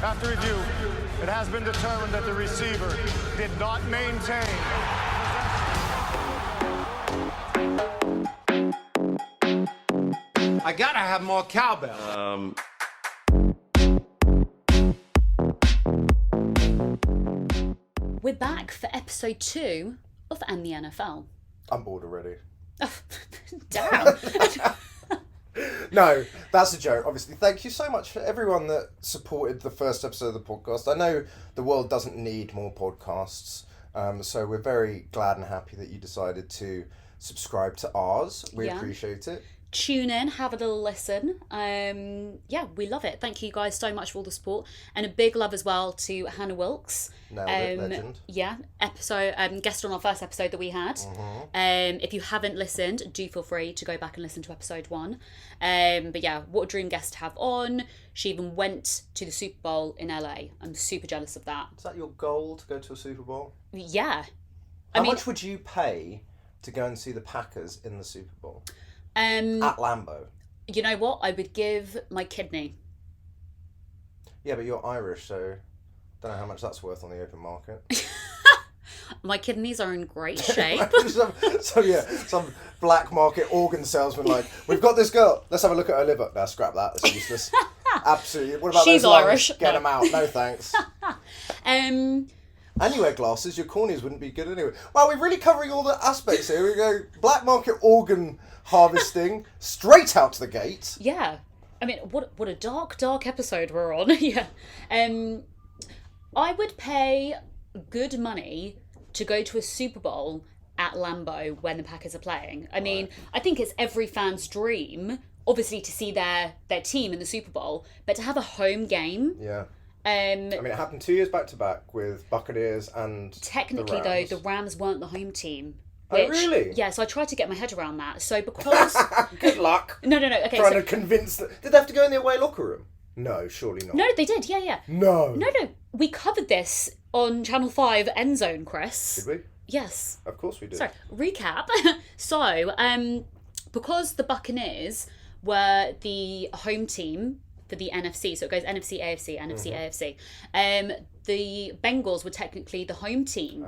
After review, it has been determined that the receiver did not maintain. I gotta have more cowbell. We're back for episode 2 of And the NFL. I'm bored already. Damn. No, that's a joke. Obviously, thank you so much for everyone that supported the first episode of the podcast. I know the world doesn't need more podcasts, so we're very glad and happy that you decided to subscribe to ours. We appreciate it. Tune in, have a little listen. Yeah, we love it. Thank you guys so much for all the support. And a big love as well to Hannah Wilkes. Legend. Yeah, guest on our first episode that we had. If you haven't listened, do feel free to go back and listen to episode 1. But yeah, what a dream guest to have on. She even went to the Super Bowl in LA. I'm super jealous of that. Is that your goal, to go to a Super Bowl? Yeah. How much would you pay to go and see the Packers in the Super Bowl? At Lambeau. You know what? I would give my kidney. Yeah, but you're Irish, so don't know how much that's worth on the open market. My kidneys are in great shape. some black market organ salesman like, we've got this girl, let's have a look at her liver. No, scrap that, it's useless. Absolutely. What about She's those lungs? Irish. Get them out. No thanks. And you wear glasses, your corneas wouldn't be good anyway. Wow, we're really covering all the aspects here. We go black market organ harvesting, straight out the gate. Yeah. I mean, what a dark episode we're on. Yeah. I would pay good money to go to a Super Bowl at Lambeau when the Packers are playing. I mean, I think it's every fan's dream, obviously, to see their team in the Super Bowl, but to have a home game. Yeah. I mean, it happened 2 years back to back with Buccaneers and technically, the Rams. though, the Rams weren't the home team. Oh, really? Yeah, so I tried to get my head around that. So because... Good luck. No. Okay, Trying to convince them. Did they have to go in the away locker room? No, surely not. No, they did. Yeah. No. No. We covered this on Channel 5 End Zone, Chris. Did we? Yes. Of course we did. Sorry, recap. So, because the Buccaneers were the home team for the NFC, so it goes NFC, AFC, NFC, AFC. The Bengals were technically the home team.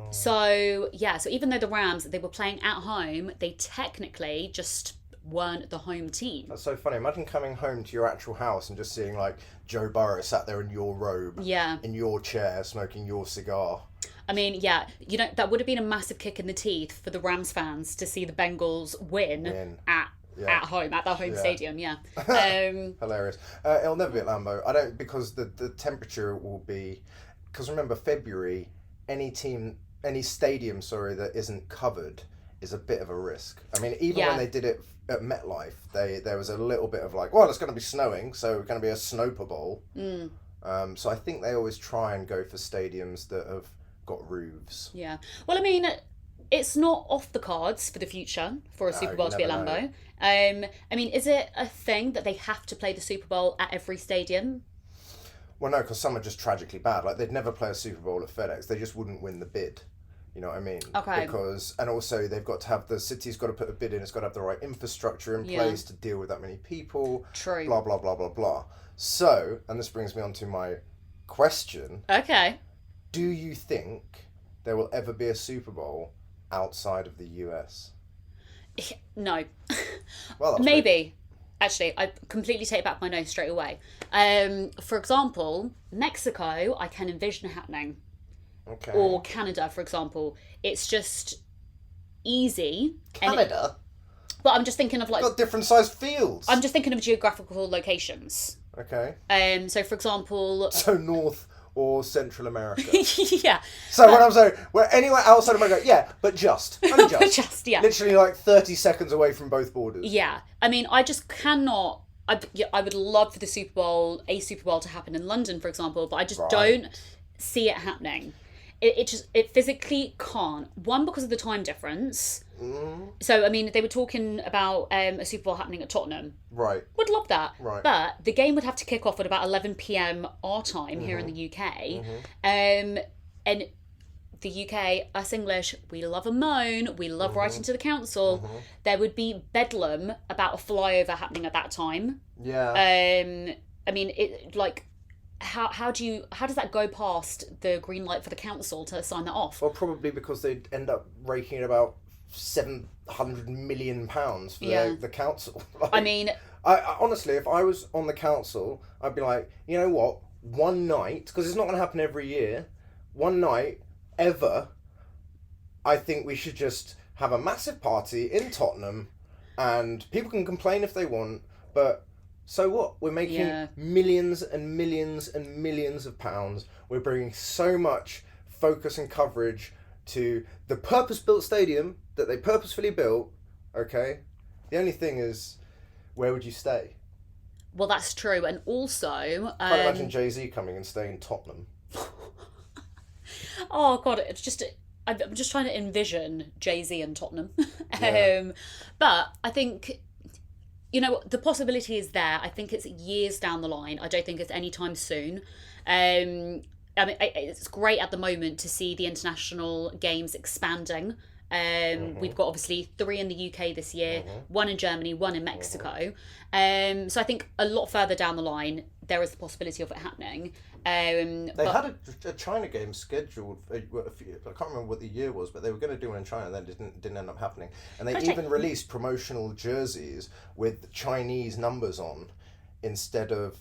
So even though the Rams, they were playing at home, they technically just weren't the home team. That's so funny. Imagine coming home to your actual house and just seeing like Joe Burrow sat there in your robe, in your chair, smoking your cigar. I mean, yeah, that would have been a massive kick in the teeth for the Rams fans to see the Bengals win. At home, at their home stadium, Hilarious. It'll never be at Lambeau. Because the temperature will be, because remember February, any stadium, that isn't covered is a bit of a risk. I mean, even when they did it at MetLife, there was a little bit of like, well, it's going to be snowing, so it's going to be a Snoper Bowl. So I think they always try and go for stadiums that have got roofs. Yeah. Well, I mean, it's not off the cards for the future for a Super Bowl to be at Lambeau. I mean, is it a thing that they have to play the Super Bowl at every stadium? Well, no, because some are just tragically bad. Like, they'd never play a Super Bowl at FedEx. They just wouldn't win the bid. You know what I mean? Okay. And also they've got to have, the city's got to put a bid in, it's got to have the right infrastructure in place to deal with that many people. True. Blah, blah, blah, blah, blah. So, and this brings me on to my question. Okay. Do you think there will ever be a Super Bowl outside of the US? No. Well, maybe. Actually, I completely take back my no straight away. For example, Mexico, I can envision happening. Okay. Or Canada, for example. It's just easy. Canada? But I'm just thinking of like... Got different sized fields. I'm just thinking of geographical locations. Okay. So, for example... So North or Central America. Yeah. So when I'm saying, we're anywhere outside America, but just. Only just. But just, yeah. Literally like 30 seconds away from both borders. Yeah. I mean, I just cannot... I would love for a Super Bowl to happen in London, for example, but I just don't see it happening. It physically can't. One, because of the time difference. So, I mean, they were talking about a Super Bowl happening at Tottenham. Right. Would love that. Right. But the game would have to kick off at about 11 p.m. our time here in the UK. And the UK, us English, we love a moan. We love writing to the council. There would be bedlam about a flyover happening at that time. Yeah. I mean, how does that go past the green light for the council to sign that off? Well, probably because they'd end up raking in about £700 million for the council. Like, I mean, I honestly, if I was on the council, I'd be like, you know what? One night, because it's not going to happen every year. One night, ever. I think we should just have a massive party in Tottenham, and people can complain if they want, but so what? We're making millions and millions and millions of pounds. We're bringing so much focus and coverage to the purpose-built stadium that they purposefully built, okay? The only thing is, where would you stay? Well, that's true, and also... Can't imagine Jay-Z coming and staying in Tottenham. Oh, God, it's just... I'm just trying to envision Jay-Z and Tottenham. But I think... the possibility is there. I think it's years down the line. I don't think it's anytime soon. I mean, it's great at the moment to see the international games expanding. We've got obviously 3 in the UK this year, 1 in Germany, 1 in Mexico. So I think a lot further down the line, there is the possibility of it happening. They had a China game scheduled. I can't remember what the year was, but they were going to do one in China, and then didn't end up happening. And they even released promotional jerseys with Chinese numbers on, instead of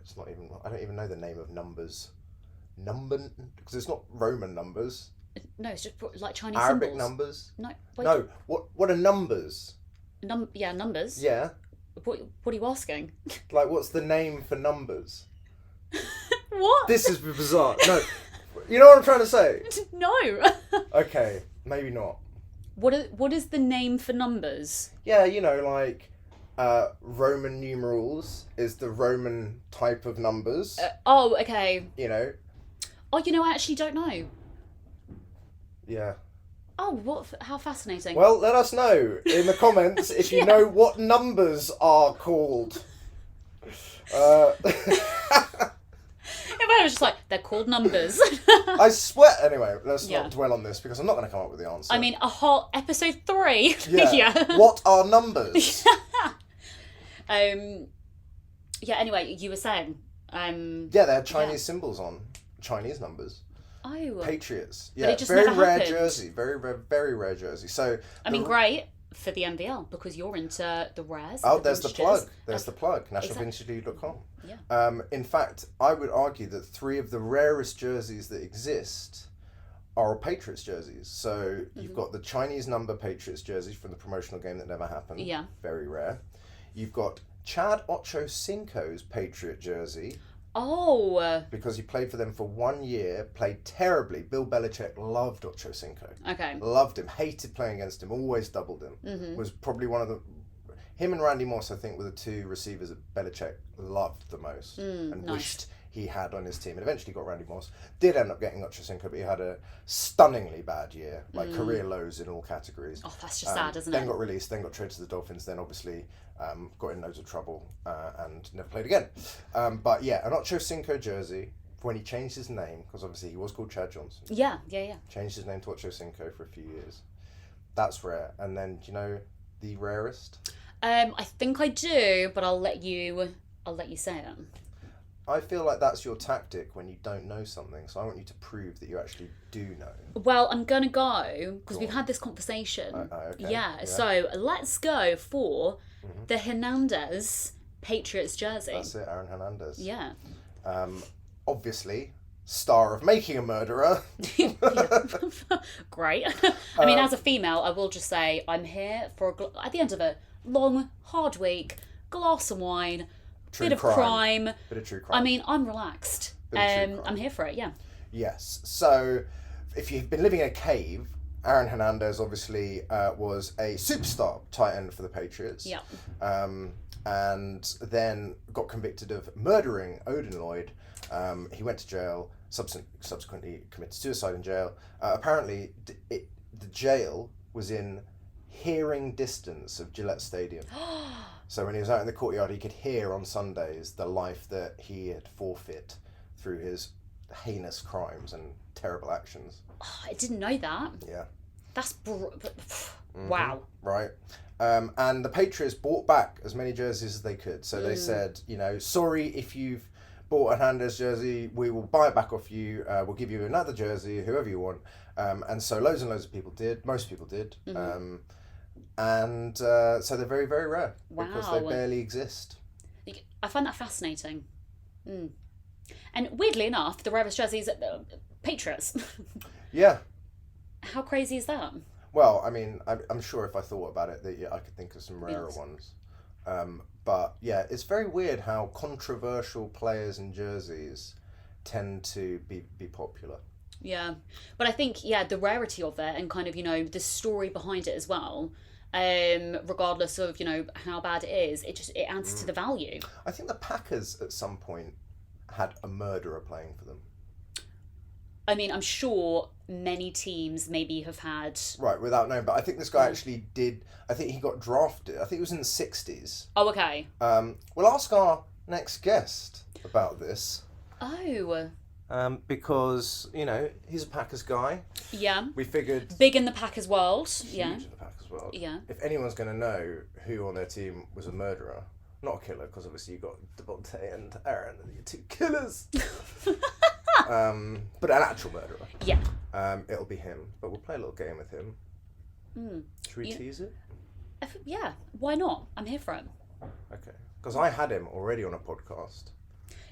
it's not even. I don't even know the name of numbers. Because it's not Roman numbers. No, it's just like Chinese Arabic symbols. numbers. No. Wait. No. What are numbers? Numbers. Yeah. What are you asking? Like, what's the name for numbers? What? This is bizarre. No. You know what I'm trying to say? No. Okay, maybe not. What is the name for numbers? Yeah, like Roman numerals is the Roman type of numbers. Oh, okay. Oh, I actually don't know. Yeah. Oh, how fascinating. Well, let us know in the comments if you know what numbers are called. If I was just like, they're called numbers. I swear. Anyway, let's not dwell on this because I'm not going to come up with the answer. I mean, a whole episode 3. Yeah. What are numbers? Anyway, you were saying. Yeah, they had Chinese symbols on. Chinese numbers. Oh. Patriots. But Yeah, it just very never rare happened. jersey. Very, very, very rare jersey. So. I mean, great for the NVL because you're into the rares. Oh, there's the plug. There's the plug. NationalVintageLeague.com. Yeah. In fact, I would argue that 3 of the rarest jerseys that exist are Patriots jerseys. So you've got the Chinese number Patriots jerseys from the promotional game that never happened. Yeah. Very rare. You've got Chad Ochocinco's Patriot jersey. Oh. Because he played for them for 1 year, played terribly. Bill Belichick loved Ochocinco. Okay. Loved him, hated playing against him, always doubled him. Was probably one of the... Him and Randy Moss, I think, were the 2 receivers that Belichick loved the most and wished he had on his team. And eventually got Randy Moss. Did end up getting Ochocinco, but he had a stunningly bad year, like career lows in all categories. Oh, that's just sad, isn't Then it? got released, then got traded to the Dolphins, then obviously got in loads of trouble and never played again. But yeah, an Ochocinco jersey, when he changed his name, because obviously he was called Chad Johnson. Yeah. Changed his name to Ochocinco for a few years. That's rare. And then, do you know the rarest? I think I do, but I'll let you say it. I feel like that's your tactic when you don't know something, so I want you to prove that you actually do know. Well, I'm going to go, because we've had this conversation. Okay. Yeah, so let's go for the Hernandez Patriots jersey. That's it, Aaron Hernandez. Yeah. Obviously, star of Making a Murderer. Great. I mean, as a female, I will just say I'm here for, at the end of a long, hard week, glass of wine, bit of crime. Bit of true crime. I mean, I'm relaxed. I'm here for it, yeah. Yes. So, if you've been living in a cave, Aaron Hernandez obviously was a superstar tight end for the Patriots. Yeah. And then got convicted of murdering Odin Lloyd. He went to jail, subsequently committed suicide in jail. Apparently, the jail was in hearing distance of Gillette Stadium. So when he was out in the courtyard, he could hear on Sundays the life that he had forfeit through his heinous crimes and terrible actions. Oh, I didn't know that. Yeah. That's wow. Right. And the Patriots bought back as many jerseys as they could. So they said, sorry if you've bought a Hernandez jersey, we will buy it back off you. We'll give you another jersey, whoever you want. And so loads and loads of people did. Most people did. So they're very, very rare because they barely exist. I find that fascinating. And weirdly enough, the rarest jerseys are Patriots. Yeah. How crazy is that? Well, I mean, I'm sure if I thought about it, that I could think of some rarer ones. But yeah, it's very weird how controversial players and jerseys tend to be popular. Yeah, but I think the rarity of it and kind of the story behind it as well. Regardless of how bad it is, it adds to the value. I think the Packers at some point had a murderer playing for them. I mean, I'm sure many teams maybe have had... Right, without knowing, but I think this guy actually did... I think he got drafted. I think it was in the 60s. Oh, okay. We'll ask our next guest about this. Oh. Because, he's a Packers guy. Yeah. We figured... Big in the Packers world. Huge Yeah. in the Packers world. Yeah. If anyone's going to know who on their team was a murderer, not a killer, because obviously you've got Devontae and Aaron, and you're two killers. But an actual murderer. Yeah. It'll be him, but we'll play a little game with him. Should we tease it? Yeah, why not? I'm here for it. Okay, because I had him already on a podcast.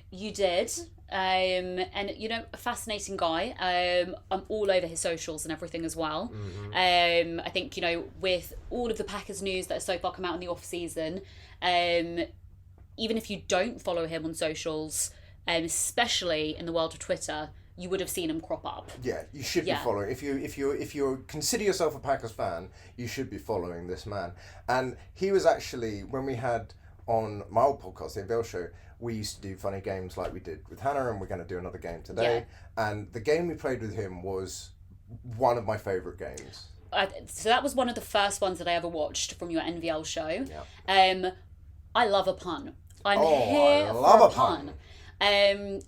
You did, and a fascinating guy. I'm all over his socials and everything as well. I think with all of the Packers news that has so far come out in the off season, even if you don't follow him on socials, especially in the world of Twitter, you would have seen him crop up. Yeah, you should be following. If you consider yourself a Packers fan, you should be following this man. And he was actually, when we had on my old podcast, the NBL show, we used to do funny games like we did with Hannah, and we're going to do another game today. Yeah. And the game we played with him was one of my favourite games. So that was one of the first ones that I ever watched from your NVL show. Yeah. I love a pun. I love a pun. And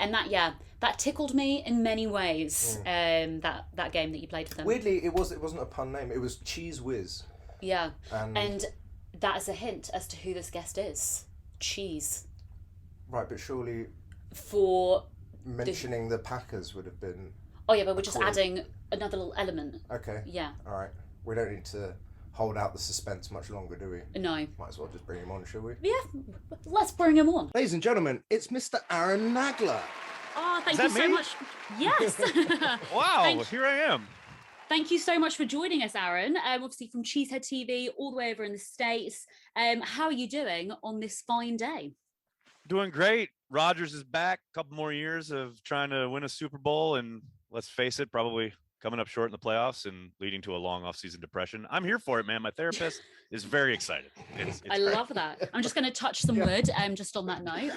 that tickled me in many ways. That game that you played with them. Weirdly, it wasn't a pun name. It was Cheese Whiz. Yeah, and that is a hint as to who this guest is. Cheese. Right, but surely for mentioning the Packers would have been. Oh yeah, but we're just adding another little element. Okay. Yeah. All right. We don't need to hold out the suspense much longer, do we? No. Might as well just bring him on, shall we? Yeah, let's bring him on. Ladies and gentlemen, it's Mr. Aaron Nagler. Oh, thank you so much. Yes. Wow, here I am. Thank you so much for joining us, Aaron. Obviously from Cheesehead TV, all the way over in the States. How are you doing on this fine day? Doing great. Rodgers is back. A couple more years of trying to win a Super Bowl, and let's face it, probably coming up short in the playoffs and leading to a long off-season depression. I'm here for it, man. My therapist is very excited. It's I great. love that. I'm just going to touch some wood just on that note.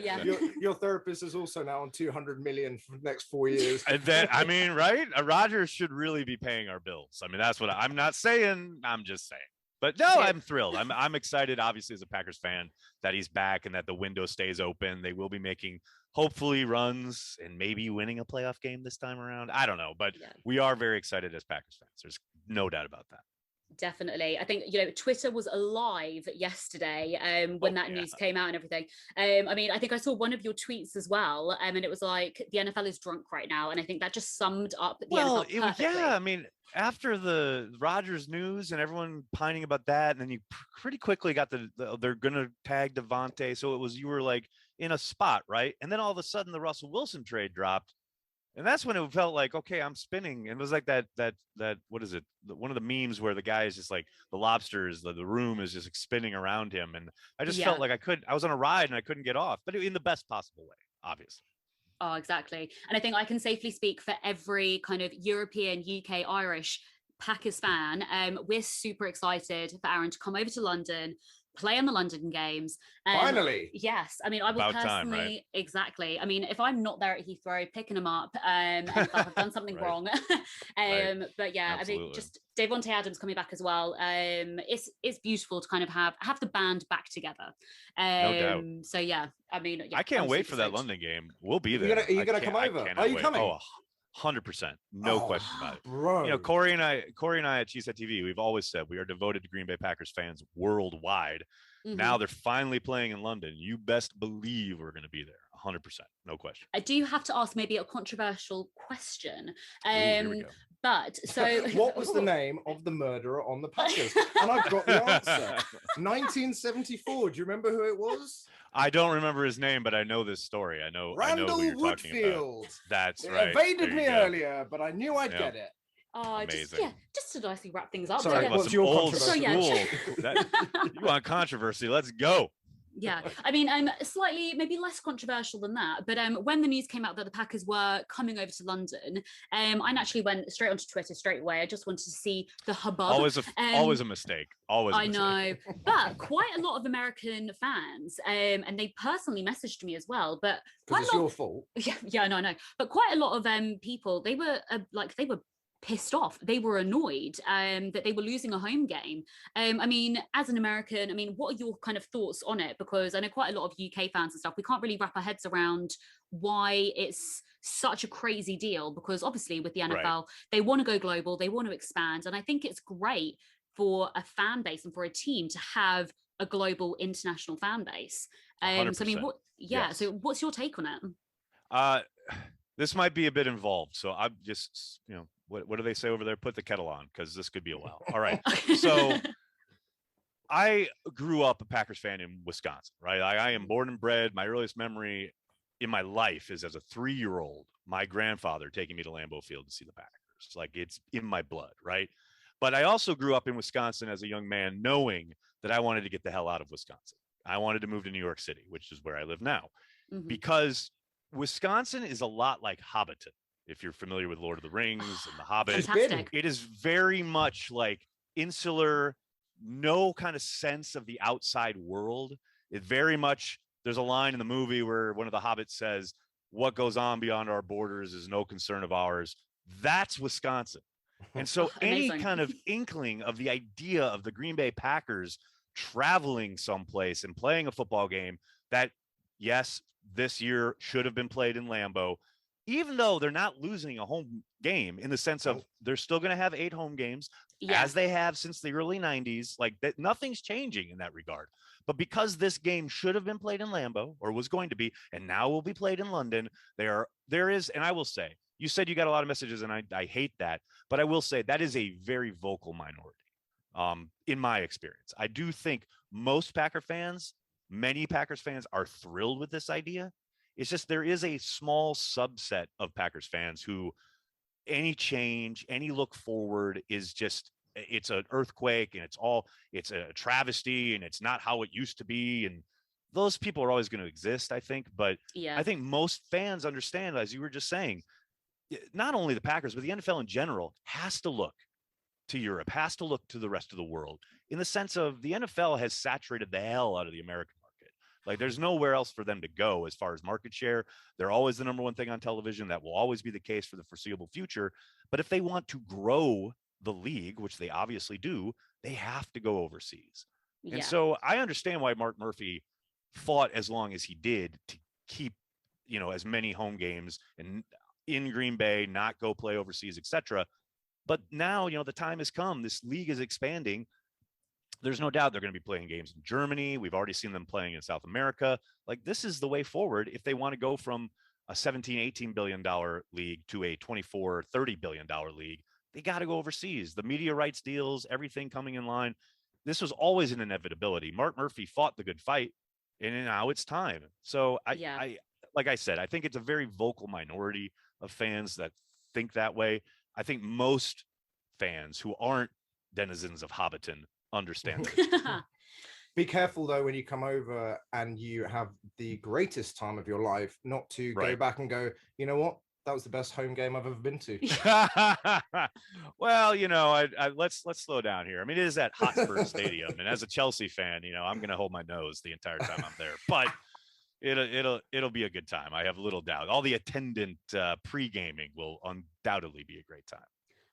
Yeah. Your therapist is also now on $200 million for the next 4 years. And then, I mean, right? Rodgers should really be paying our bills. I mean, that's what I'm not saying. I'm just saying. But no, I'm thrilled. I'm excited, obviously, as a Packers fan, that he's back and that the window stays open. They will be making, hopefully, runs and maybe winning a playoff game this time around. I don't know, but we are very excited as Packers fans. There's no doubt about that. Definitely. I think, Twitter was alive yesterday when that news came out and everything. I mean, I think I saw one of your tweets as well, and it was like, the NFL is drunk right now. And I think that just summed up the NFL perfectly. Yeah, I mean, after the Rodgers news and everyone pining about that, and then you pretty quickly got they're going to tag Devontae. So you were like in a spot, right? And then all of a sudden the Russell Wilson trade dropped. And that's when it felt like, okay, I'm spinning. And it was like that, what is it? One of the memes where the guy is just like the lobsters, the room is just like spinning around him. And I just felt like I was on a ride and I couldn't get off, but in the best possible way, obviously. Oh, exactly. And I think I can safely speak for every kind of European, UK, Irish Packers fan. We're super excited for Aaron to come over to London, play in the London games. Finally. Yes. I mean, I will About personally, time, right? Exactly. I mean, if I'm not there at Heathrow picking them up, and if I've done something wrong. But yeah, Absolutely. I think just Tae Adams coming back as well. It's beautiful to kind of have the band back together. No doubt. So yeah, I mean, I can't wait for that stoked. London game. We'll be there. Are you gonna come over? Are you coming? Oh, 100%, no question about it. Bro. You know, Corey and I at Cheesehead TV, we've always said we are devoted to Green Bay Packers fans worldwide. Now they're finally playing in London. You best believe we're going to be there, 100%, no question. I do have to ask maybe a controversial question. Here we go. But so, what was the name of the murderer on the Packers? And I've got the answer. 1974. Do you remember who it was? I don't remember his name, but I know this story. I know who you're talking about. That's it right. Evaded me earlier, but I knew I'd get it. Just to nicely wrap things up. Sorry, what's your controversy? You want controversy? Let's go. Yeah, I mean, slightly maybe less controversial than that, but when the news came out that the Packers were coming over to London, I naturally went straight onto Twitter straight away. I just wanted to see the hubbub. Always a mistake. I know, but quite a lot of American fans, and they personally messaged me as well. But because it's your fault. Yeah, no, but quite a lot of people, they were pissed off. They were annoyed that they were losing a home game. I mean, as an American, I mean, what are your kind of thoughts on it? Because I know quite a lot of UK fans and stuff, we can't really wrap our heads around why it's such a crazy deal, because obviously with the NFL, they want to go global, they want to expand. And I think it's great for a fan base and for a team to have a global international fan base. So I mean, so what's your take on it? This might be a bit involved. So I'm just, what do they say over there? Put the kettle on, because this could be a while. All right. So I grew up a Packers fan in Wisconsin, right? I am born and bred. My earliest memory in my life is as a 3-year-old, my grandfather taking me to Lambeau Field to see the Packers. Like, it's in my blood, right? But I also grew up in Wisconsin as a young man, knowing that I wanted to get the hell out of Wisconsin. I wanted to move to New York City, which is where I live now, because Wisconsin is a lot like Hobbiton. If you're familiar with Lord of the Rings and the Hobbit, it is very much like insular, no kind of sense of the outside world. It very much, there's a line in the movie where one of the hobbits says, "What goes on beyond our borders is no concern of ours." That's Wisconsin. And so any kind of inkling of the idea of the Green Bay Packers traveling someplace and playing a football game that, yes, this year should have been played in Lambeau, even though they're not losing a home game, in the sense of they're still going to have 8 home games, as they have since the early 90s. Like, that, nothing's changing in that regard. But because this game should have been played in Lambeau, or was going to be, and now will be played in London, there is, and I will say, you said you got a lot of messages, and I hate that, but I will say that is a very vocal minority, in my experience. I do think most many Packers fans are thrilled with this idea. It's just, there is a small subset of Packers fans who any change, any look forward is just, it's an earthquake, and it's a travesty, and it's not how it used to be. And those people are always going to exist, I think. But I think most fans understand, as you were just saying, not only the Packers, but the NFL in general has to look to Europe, has to look to the rest of the world, in the sense of the NFL has saturated the hell out of the American market. Like, there's nowhere else for them to go as far as market share. They're always the number one thing on television. That will always be the case for the foreseeable future. But if they want to grow the league, which they obviously do, they have to go overseas. And so I understand why Mark Murphy fought as long as he did to keep, as many home games and in Green Bay, not go play overseas, etc. But now, the time has come. This league is expanding. There's no doubt they're going to be playing games in Germany. We've already seen them playing in South America. Like, this is the way forward if they want to go from a $17-18 billion league to a $24-30 billion league. They got to go overseas. The media rights deals, everything coming in line. This was always an inevitability. Mark Murphy fought the good fight, and now it's time. So I like I said, I think it's a very vocal minority of fans that think that way. I think most fans who aren't denizens of Hobbiton understand that. Be careful, though, when you come over and you have the greatest time of your life, not to go back and go, you know what? That was the best home game I've ever been to. Well, let's slow down here. I mean, it is at Hotspur Stadium, and as a Chelsea fan, I'm going to hold my nose the entire time I'm there. But it'll be a good time. I have little doubt. All the attendant pre-gaming will undoubtedly be a great time.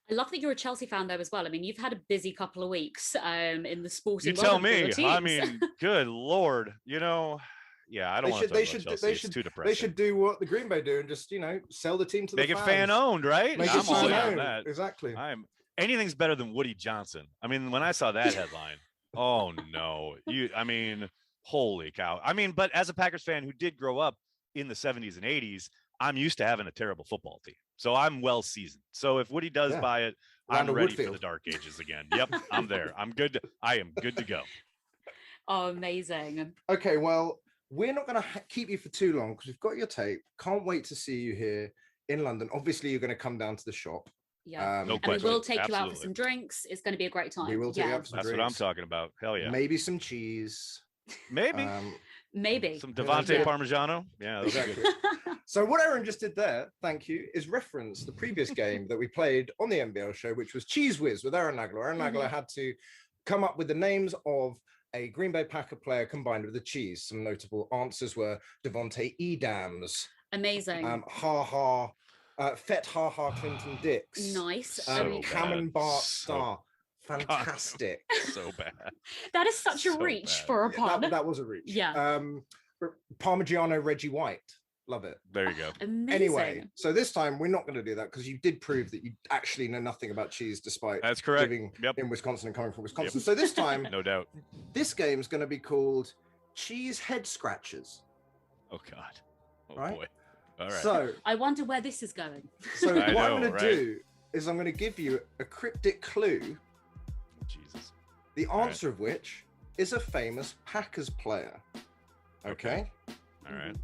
I love that you're a Chelsea fan though as well. I mean, you've had a busy couple of weeks in the sporting world. You tell me. I mean, good Lord. Yeah, I don't want to talk about Chelsea. It's too depressing. They should do what the Green Bay do and just, sell the team to the fans. Make it fan owned, right? Make I'm it all fan in on owned. that. Exactly. Anything's better than Woody Johnson. I mean, when I saw that headline, oh no, holy cow. I mean, but as a Packers fan who did grow up in the 70s and 80s, I'm used to having a terrible football team. So I'm well seasoned. So if Woody does buy it, I'm ready for the dark ages again. Yep, I'm there. I'm good. I am good to go. Oh, amazing. Okay, well, we're not going to keep you for too long because we've got your tape. Can't wait to see you here in London. Obviously, you're going to come down to the shop. Yeah, no and question. we will take you out Absolutely. for some drinks. It's going to be a great time. We will take you out for some That's drinks. what I'm talking about. Hell yeah. Maybe some cheese. Maybe. Maybe. Some Devontae Parmigiano. Yeah, exactly. So what Aaron just did there, thank you, is reference the previous game that we played on the NBL show, which was Cheese Whiz with Aaron Nagler. Aaron Nagler had to come up with the names of a Green Bay Packer player combined with the cheese. Some notable answers were Tae Adams. Amazing. Fet Clinton Dix. Nice. Hammond Bart Star. Fantastic. So bad. That is such a reach for a pun. That was a reach. Yeah. Parmigiano Reggie White. Love it. There you go. Amazing. Anyway, so this time we're not going to do that because you did prove that you actually know nothing about cheese despite That's correct. living in Wisconsin and coming from Wisconsin. Yep. So this time, No doubt. this game's going to be called Cheesehead Scratchers. Oh God. Oh Right? boy. All right. So I wonder where this is going. what I know, I'm going right? to do is I'm going to give you a cryptic clue, Jesus. the answer of which is a famous Packers player. Okay? All right.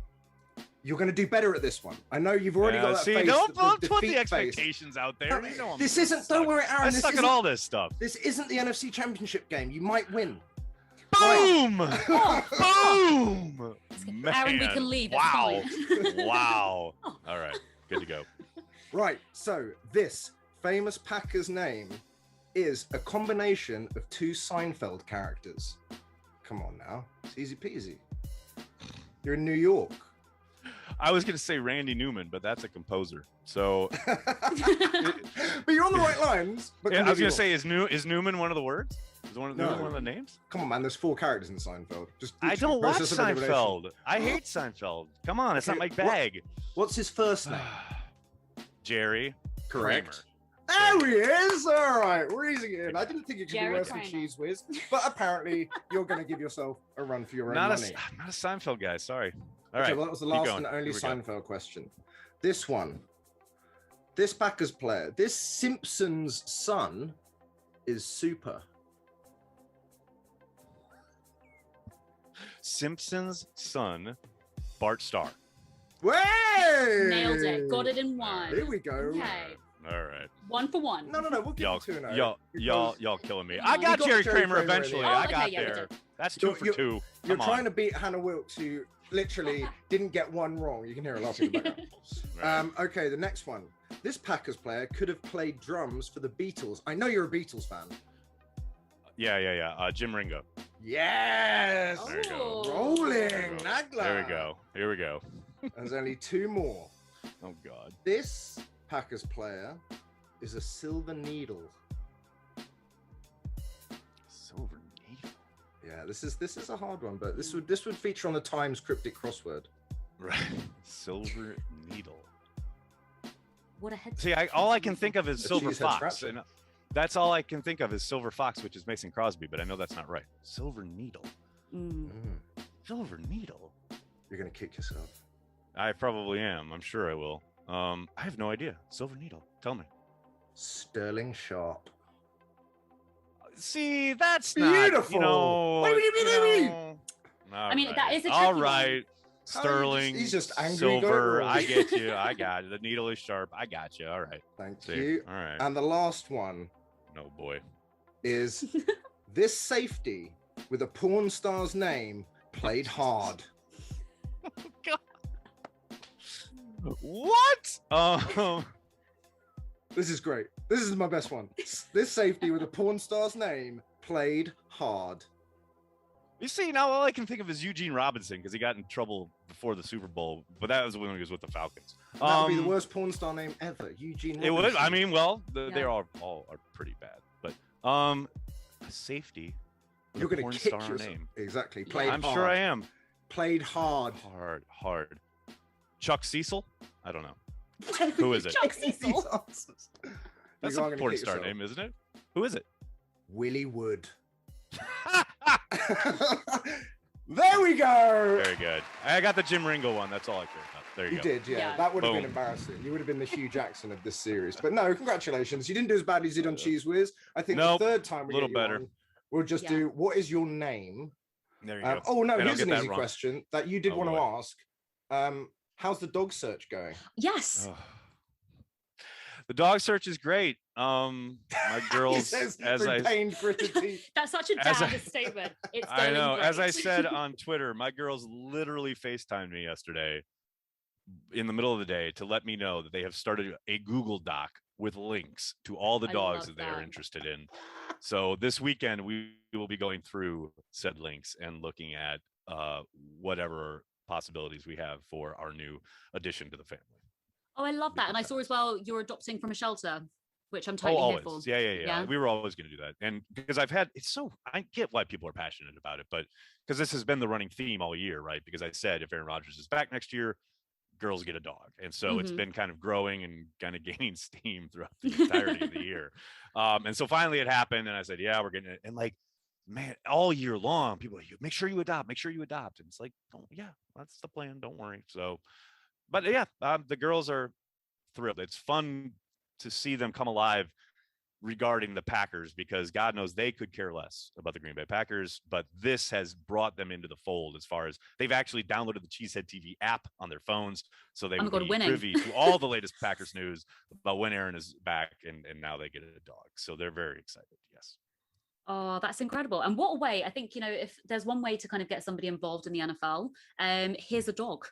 You're going to do better at this one. I know you've already got that see, face. don't put the defeat expectations out there. You know I'm This gonna isn't. suck. Don't worry, Aaron. I This suck at isn't, all this stuff. this isn't the NFC Championship game. You might win. Boom! Boom! Man, Aaron, we can leave. Wow. It's fine. Wow. All right. Good to go. Right. So this famous Packers name is a combination of two Seinfeld characters. Come on now. It's easy peasy. You're in New York. I was going to say Randy Newman, but that's a composer. So But you're on the right lines. But yeah, I was going to completely wrong. say, is Newman one of the words? Is one of the names? Come on, man. There's 4 characters in Seinfeld. Just I don't watch process of elimination. Seinfeld. I hate Seinfeld. Come on, it's not my Okay, bag. What's his first name? Jerry. Correct. Kramer. There he is. All right, we're easing it in. I didn't think it could Jerry be worse than Kramer. Cheese Whiz, but apparently you're going to give yourself a run for your own I'm money. not a Seinfeld guy. Sorry. All Okay, right. well, that was the keep last going. and only Here we go. Seinfeld question. This one. This Packers player, this Simpsons son is super. Simpson's son, Bart Starr. Way! Nailed it. Got it in one. Here we go. Okay. All right. 1 for 1. No, we'll give it 2-0. Y'all killing me. No. I got You got Jerry Jerry Kramer Kramer eventually. in the end. I Oh, got okay, yeah, we there. did. That's 2 for 2. You're Come trying on. to beat Hannah Wilkes, who literally didn't get one wrong. You can hear her laughing in the background. Okay, the next one. This Packers player could have played drums for the Beatles. I know you're a Beatles fan. Yeah. Jim Ringo. Yes! Oh. There you go. Rolling, Nagler. There we go. Here we go. There's only 2 more. Oh God. This Packers player is a silver needle. Silver needle. Yeah, this is a hard one, but this would feature on the Times cryptic crossword. Right. Silver needle. What a head. See, all I can think of is A Silver cheesehead Fox, scratcher. and that's all I can think of is Silver Fox, which is Mason Crosby, but I know that's not right. Silver needle. Silver needle. You're gonna kick yourself. I probably am. I'm sure I will. I have no idea. Silver needle. Tell me. Sterling Sharp. See, that's Beautiful. Not, I mean, that is a tricky all one. right. Sterling. He's just angry, Silver. go I get you. I got you. The needle is sharp. I got you. All right. Thank See. you. All right. And the last one No boy. is this safety with a porn star's name played hard. What? This is great. This is my best one. This safety with a porn star's name played hard. You see, now all I can think of is Eugene Robinson because he got in trouble before the Super Bowl, but that was when he was with the Falcons. That would be the worst porn star name ever. Eugene It would. Robinson. I mean, well, Yeah. they're all are pretty bad, but a safety. with You're a going porn to kick star yourself. name. Exactly. Played I'm hard. sure I am. Played hard. Hard. Chuck Cecil? I don't know. Who is it? Chuck Cecil. That's a porn star name, isn't it? Who is it? Willie Wood. There we go. Very good. I got the Jim Ringo one. That's all I care about. There you go. Did, yeah. That would have been embarrassing. You would have been the Hugh Jackson of this series. But no, congratulations. You didn't do as badly as you did on Cheese Whiz. I think the third time we get you on, we'll just do, what is your name? There you go. Oh, no, here's an easy question that you did want to ask. How's the dog search going? Yes. Oh. The dog search is great. My girls, That's such a dad statement. It's going I know. great. As I said on Twitter, my girls literally FaceTimed me yesterday in the middle of the day to let me know that they have started a Google Doc with links to all the dogs that they are interested in. So this weekend we will be going through said links and looking at whatever possibilities we have for our new addition to the family. Oh, I love that. And I saw as well you're adopting from a shelter, which I'm totally here for. Yeah. We were always going to do that. And because I get why people are passionate about it, but because this has been the running theme all year, right? Because I said, if Aaron Rodgers is back next year, girls get a dog. And so it's been kind of growing and kind of gaining steam throughout the entirety of the year. And so finally it happened. And I said, yeah, we're getting it. And like, man, all year long, people are like, make sure you adopt. And it's like, oh, yeah, that's the plan. Don't worry. So, but yeah, the girls are thrilled. It's fun to see them come alive regarding the Packers, because God knows they could care less about the Green Bay Packers, but this has brought them into the fold as far as they've actually downloaded the Cheesehead TV app on their phones. So they would be privy to all the latest Packers news about when Aaron is back, and now they get a dog. So they're very excited. Yes. Oh, that's incredible. And what a way, I think, if there's one way to kind of get somebody involved in the NFL, here's a dog.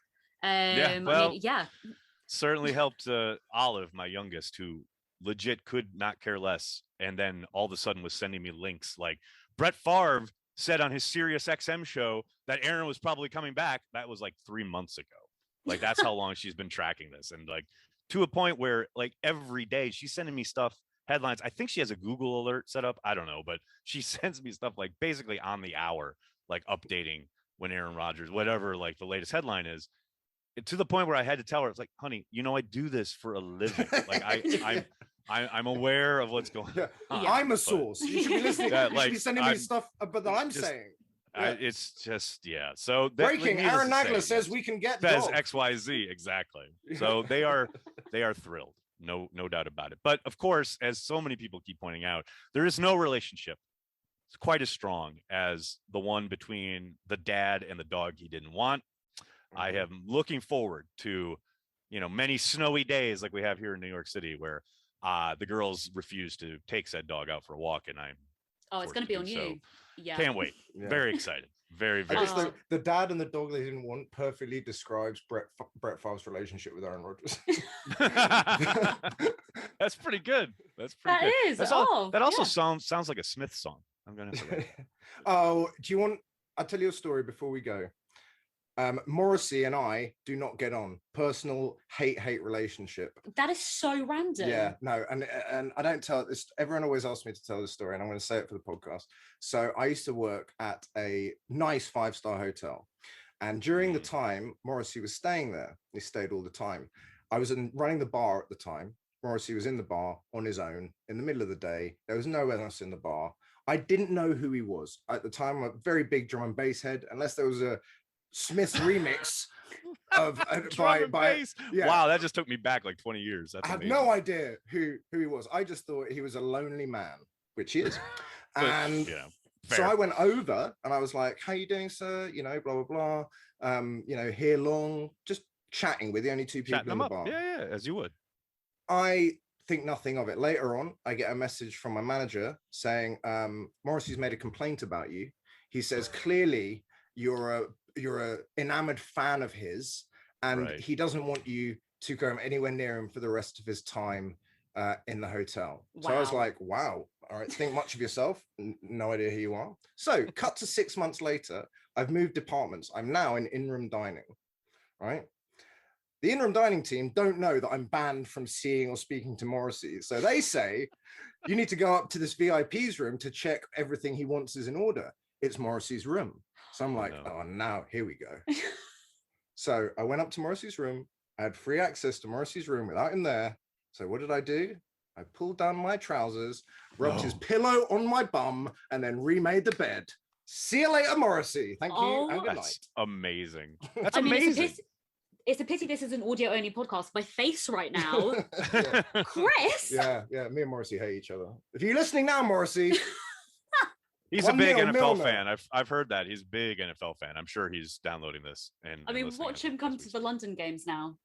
Certainly helped Olive, my youngest, who legit could not care less, and then all of a sudden was sending me links like Brett Favre said on his Sirius XM show that Aaron was probably coming back. That was like 3 months ago. Like, that's how long she's been tracking this, and like to a point where like every day she's sending me stuff, headlines. I think she has a Google alert set up, I don't know, but she sends me stuff like basically on the hour, like updating when Aaron Rodgers, whatever like the latest headline is, to the point where I had to tell her, it's like, honey, I do this for a living. Like I'm aware of what's going on. I'm a source. You should be listening. You should be sending me stuff about that I'm saying. It's just, yeah. So breaking, Aaron Nagler says we can get says XYZ. Exactly. So they are thrilled. No doubt about it. But of course, as so many people keep pointing out, there is no relationship quite as strong as the one between the dad and the dog he didn't want. I am looking forward to, many snowy days like we have here in New York City, where the girls refuse to take said dog out for a walk, and it's going to be on you. So yeah, can't wait. Yeah. Very excited. Very, very. I guess the dad and the dog they didn't want perfectly describes Brett Favre's relationship with Aaron Rodgers. That's pretty good. That's pretty good. Is. That also sounds like a Smith song. I'm gonna say. Oh, do you want? I'll tell you a story before we go. Morrissey and I do not get on. Personal hate relationship. That is so random. Yeah, no, and I don't tell this. Everyone always asks me to tell this story, and I'm going to say it for the podcast. So I used to work at a nice 5-star hotel, and during the time Morrissey was staying there, he stayed all the time. I was running the bar at the time. Morrissey was in the bar on his own in the middle of the day. There was no one else in the bar. I didn't know who he was at the time. I'm a very big drum and bass head, unless there was a Smith remix of Wow, that just took me back like 20 years. That's I had amazing. no idea who he was. I just thought he was a lonely man, which he is. And so I went over and I was like, how you doing, sir? Blah, blah, blah. Here long, just chatting with the only two people in the bar. Yeah, as you would. I think nothing of it. Later on, I get a message from my manager saying, Morrissey's made a complaint about you. He says, clearly you're a enamored fan of his, and he doesn't want you to go anywhere near him for the rest of his time in the hotel. Wow. So I was like, wow, all right, think much of yourself. No idea who you are. So cut to 6 months later, I've moved departments. I'm now in in-room dining, right? The in-room dining team don't know that I'm banned from seeing or speaking to Morrissey. So they say, you need to go up to this VIP's room to check everything he wants is in order. It's Morrissey's room. So I'm like, oh, now here we go. So I went up to Morrissey's room. I had free access to Morrissey's room without him there. So what did I do? I pulled down my trousers, rubbed his pillow on my bum, and then remade the bed. See you later, Morrissey. Thank you, and good night. That's amazing. That's I mean, amazing. it's a pity this is an audio only podcast. My face right now, Chris. Yeah, me and Morrissey hate each other. If you're listening now, Morrissey. He's a big NFL fan. I've heard that. He's a big NFL fan. I'm sure he's downloading this. And I mean, watch him come to the London games now.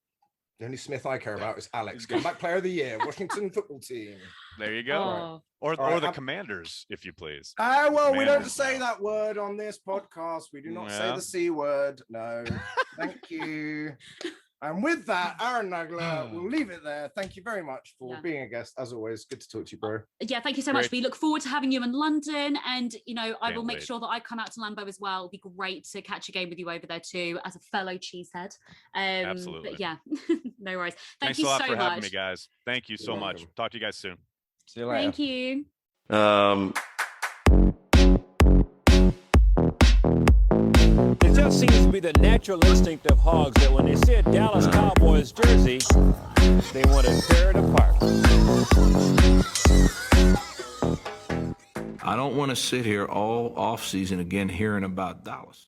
The only Smith I care about is Alex, comeback player of the year, Washington football team. There you go. Or the Commanders, if you please. Well, we don't say that word on this podcast. We do not say the C word. No. Thank you. And with that, Aaron Nagler, we'll leave it there. Thank you very much for being a guest. As always, good to talk to you, bro. Yeah, thank you so much. We look forward to having you in London. And, I will make sure that I come out to Lambeau as well. It'll be great to catch a game with you over there too, as a fellow cheesehead. Absolutely. But yeah, no worries. Thanks you a lot so for much. having me, guys. Thank you so much. Talk to you guys soon. See you later. Thank you. It just seems to be the natural instinct of hogs that when they see a Dallas Cowboys jersey, they want to tear it apart. I don't want to sit here all off season again hearing about Dallas.